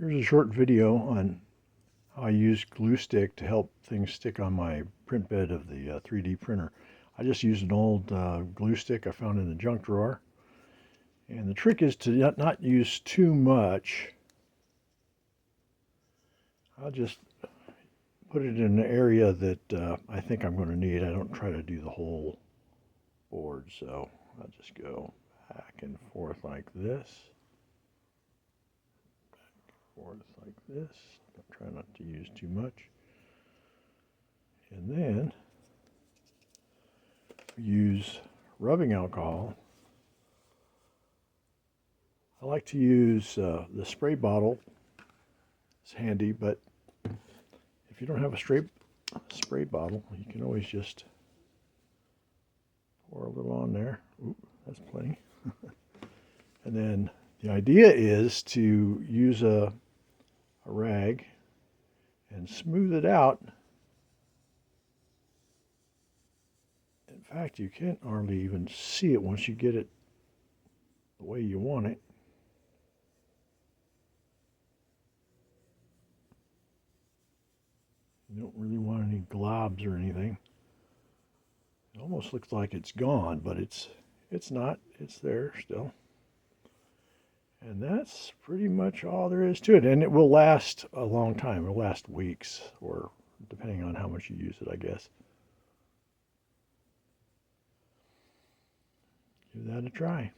Here's a short video on how I use glue stick to help things stick on my print bed of the 3D printer. I just used an old glue stick I found in the junk drawer. And the trick is to not use too much. I'll just put it in an area that I think I'm going to need. I don't try to do the whole board, so I'll just go back and forth like this. Forth like this. Try not to use too much. And then use rubbing alcohol. I like to use the spray bottle. It's handy, but if you don't have a spray bottle, you can always just pour a little on there. Ooh, that's plenty. And then the idea is to use a rag and smooth it out. In fact, you can't hardly even see it once you get it the way you want it. You don't really want any globs or anything. It almost looks like it's gone, but it's not. It's there still. And that's pretty much all there is to it. And it will last a long time. It will last weeks, or depending on how much you use it, I guess. Give that a try.